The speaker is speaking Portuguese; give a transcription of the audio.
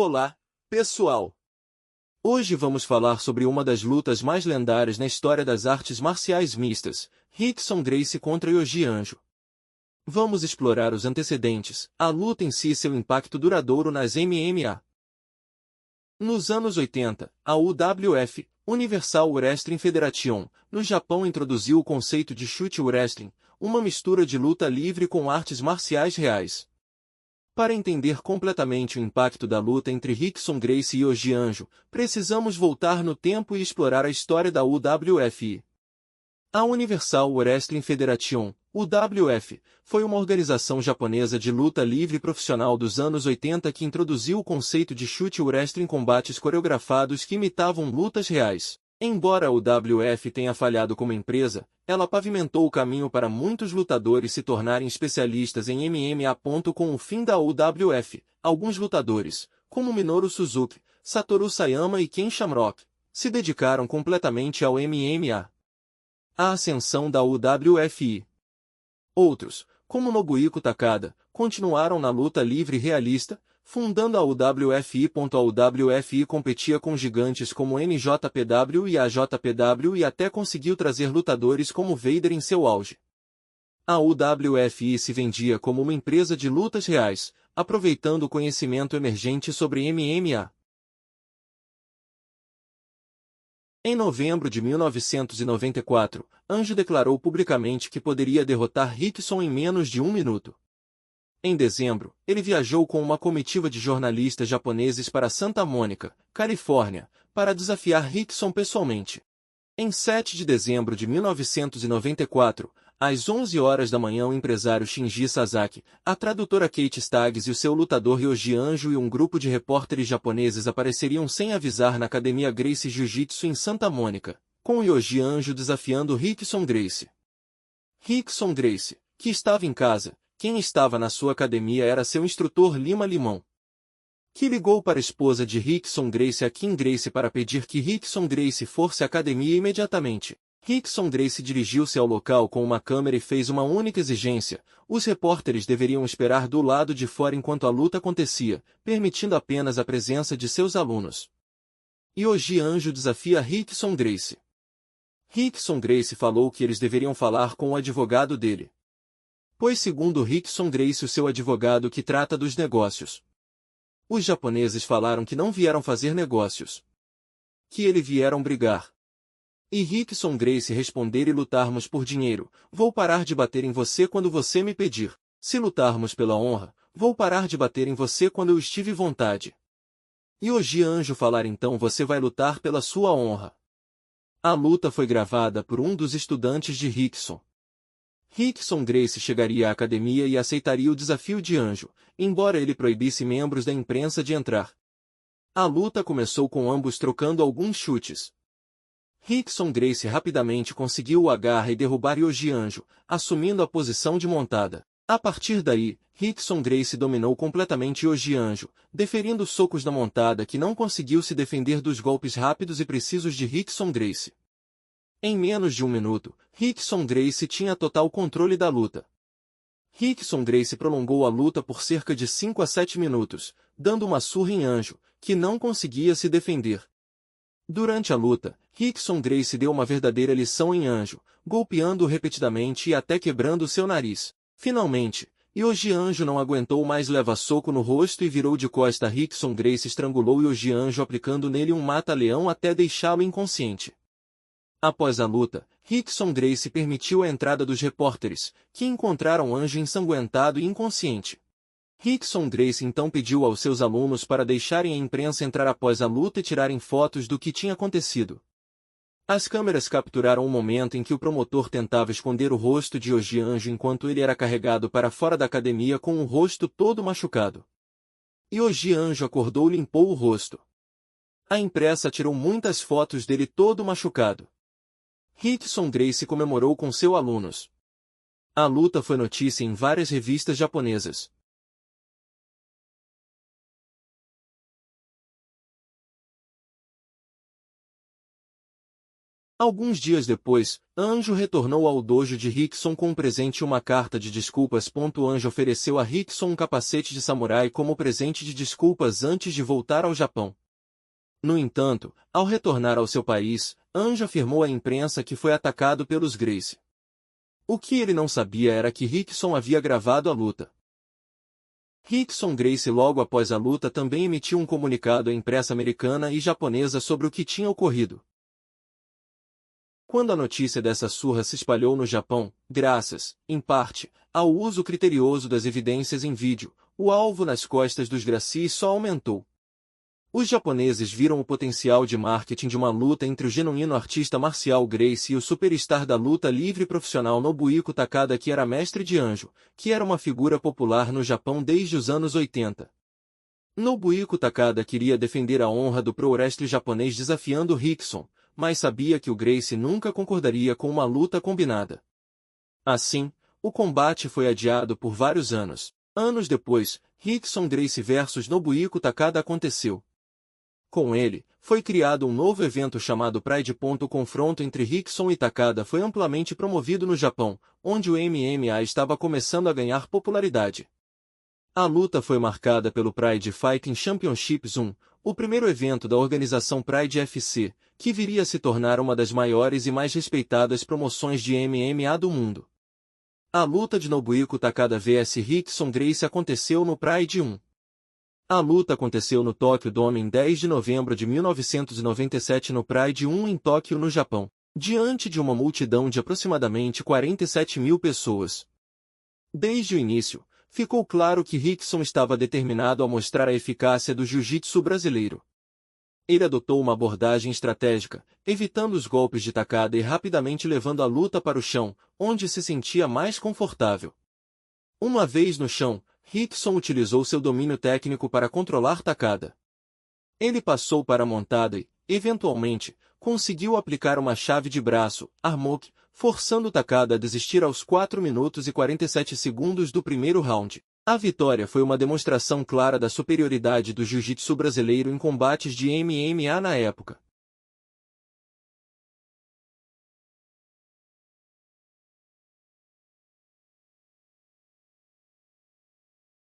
Olá, pessoal! Hoje vamos falar sobre uma das lutas mais lendárias na história das artes marciais mistas, Rickson Gracie contra Yoji Anjo. Vamos explorar os antecedentes, a luta em si e seu impacto duradouro nas MMA. Nos anos 80, a UWF, Universal Wrestling Federation, no Japão introduziu o conceito de chute wrestling, uma mistura de luta livre com artes marciais reais. Para entender completamente o impacto da luta entre Rickson Gracie e Yoji Anjo, precisamos voltar no tempo e explorar a história da UWF. A Universal Wrestling Federation, UWF, foi uma organização japonesa de luta livre profissional dos anos 80 que introduziu o conceito de chute wrestling, combates coreografados que imitavam lutas reais. Embora a UWF tenha falhado como empresa, ela pavimentou o caminho para muitos lutadores se tornarem especialistas em MMA. Com o fim da UWF, alguns lutadores, como Minoru Suzuki, Satoru Sayama e Ken Shamrock, se dedicaram completamente ao MMA. A ascensão da UWF. Outros, como Nobuhiko Takada, continuaram na luta livre realista, fundando a UWF. A UWF competia com gigantes como NJPW e AJPW e até conseguiu trazer lutadores como Vader em seu auge. A UWF se vendia como uma empresa de lutas reais, aproveitando o conhecimento emergente sobre MMA. Em novembro de 1994, Anjo declarou publicamente que poderia derrotar Rickson em menos de um minuto. Em dezembro, ele viajou com uma comitiva de jornalistas japoneses para Santa Mônica, Califórnia, para desafiar Rickson pessoalmente. Em 7 de dezembro de 1994, às 11 horas da manhã, o empresário Shinji Sasaki, a tradutora Kate Staggs e o seu lutador Yoji Anjo e um grupo de repórteres japoneses apareceriam sem avisar na Academia Gracie Jiu-Jitsu em Santa Mônica, com Yoji Anjo desafiando Rickson Gracie. Rickson Gracie, que estava em casa, quem estava na sua academia era seu instrutor Lima Limão, que ligou para a esposa de Rickson Gracie, a Kim Gracie, para pedir que Rickson Gracie fosse à academia imediatamente. Rickson Gracie dirigiu-se ao local com uma câmera e fez uma única exigência: os repórteres deveriam esperar do lado de fora enquanto a luta acontecia, permitindo apenas a presença de seus alunos. Yoji Anjo desafia Rickson Gracie. Rickson Gracie falou que eles deveriam falar com o advogado dele, pois segundo Rickson Gracie, o seu advogado que trata dos negócios. Os japoneses falaram que não vieram fazer negócios, que eles vieram brigar. E Rickson Gracie responder: e lutarmos por dinheiro, vou parar de bater em você quando você me pedir. Se lutarmos pela honra, vou parar de bater em você quando eu estive vontade. Yoji Anjo falar: então você vai lutar pela sua honra. A luta foi gravada por um dos estudantes de Rickson. Rickson Gracie chegaria à academia e aceitaria o desafio de Anjo, embora ele proibisse membros da imprensa de entrar. A luta começou com ambos trocando alguns chutes. Rickson Gracie rapidamente conseguiu o agarre e derrubar Yoji Anjo, assumindo a posição de montada. A partir daí, Rickson Gracie dominou completamente Yoji Anjo, deferindo socos na montada que não conseguiu se defender dos golpes rápidos e precisos de Rickson Gracie. Em menos de um minuto, Rickson Gracie tinha total controle da luta. Rickson Gracie prolongou a luta por cerca de 5 a 7 minutos, dando uma surra em Anjo, que não conseguia se defender. Durante a luta, Rickson Gracie deu uma verdadeira lição em Anjo, golpeando-o repetidamente e até quebrando seu nariz. Finalmente, Yoji Anjo não aguentou mais, leva soco no rosto e virou de costa. Rickson Gracie estrangulou Yoji Anjo aplicando nele um mata-leão até deixá-lo inconsciente. Após a luta, Rickson Gracie permitiu a entrada dos repórteres, que encontraram Anjo ensanguentado e inconsciente. Rickson Gracie então pediu aos seus alunos para deixarem a imprensa entrar após a luta e tirarem fotos do que tinha acontecido. As câmeras capturaram o momento em que o promotor tentava esconder o rosto de Yoji Anjo enquanto ele era carregado para fora da academia com o rosto todo machucado. Yoji Anjo acordou e limpou o rosto. A imprensa tirou muitas fotos dele todo machucado. Rickson Gracie comemorou com seus alunos. A luta foi notícia em várias revistas japonesas. Alguns dias depois, Anjo retornou ao dojo de Rickson com um presente e uma carta de desculpas. Anjo ofereceu a Rickson um capacete de samurai como presente de desculpas antes de voltar ao Japão. No entanto, ao retornar ao seu país, Anjo afirmou à imprensa que foi atacado pelos Gracie. O que ele não sabia era que Rickson havia gravado a luta. Rickson Gracie logo após a luta também emitiu um comunicado à imprensa americana e japonesa sobre o que tinha ocorrido. Quando a notícia dessa surra se espalhou no Japão, graças, em parte, ao uso criterioso das evidências em vídeo, o alvo nas costas dos Gracie só aumentou. Os japoneses viram o potencial de marketing de uma luta entre o genuíno artista marcial Gracie e o superstar da luta livre profissional Nobuhiko Takada, que era mestre de Anjo, que era uma figura popular no Japão desde os anos 80. Nobuhiko Takada queria defender a honra do pro-wrestling japonês desafiando Rickson, mas sabia que o Gracie nunca concordaria com uma luta combinada. Assim, o combate foi adiado por vários anos. Anos depois, Rickson Gracie vs Nobuhiko Takada aconteceu. Com ele, foi criado um novo evento chamado Pride. O confronto entre Rickson e Takada foi amplamente promovido no Japão, onde o MMA estava começando a ganhar popularidade. A luta foi marcada pelo Pride Fighting Championships 1, o primeiro evento da organização Pride FC, que viria a se tornar uma das maiores e mais respeitadas promoções de MMA do mundo. A luta de Nobuhiko Takada vs Rickson Gracie aconteceu no Pride 1. A luta aconteceu no Tokyo Dome em 10 de novembro de 1997 no Pride 1 em Tóquio, no Japão, diante de uma multidão de aproximadamente 47 mil pessoas. Desde o início, ficou claro que Rickson estava determinado a mostrar a eficácia do jiu-jitsu brasileiro. Ele adotou uma abordagem estratégica, evitando os golpes de Takada e rapidamente levando a luta para o chão, onde se sentia mais confortável. Uma vez no chão, Rickson utilizou seu domínio técnico para controlar Takada. Ele passou para a montada e, eventualmente, conseguiu aplicar uma chave de braço, armlock, forçando Takada a desistir aos 4 minutos e 47 segundos do primeiro round. A vitória foi uma demonstração clara da superioridade do jiu-jitsu brasileiro em combates de MMA na época.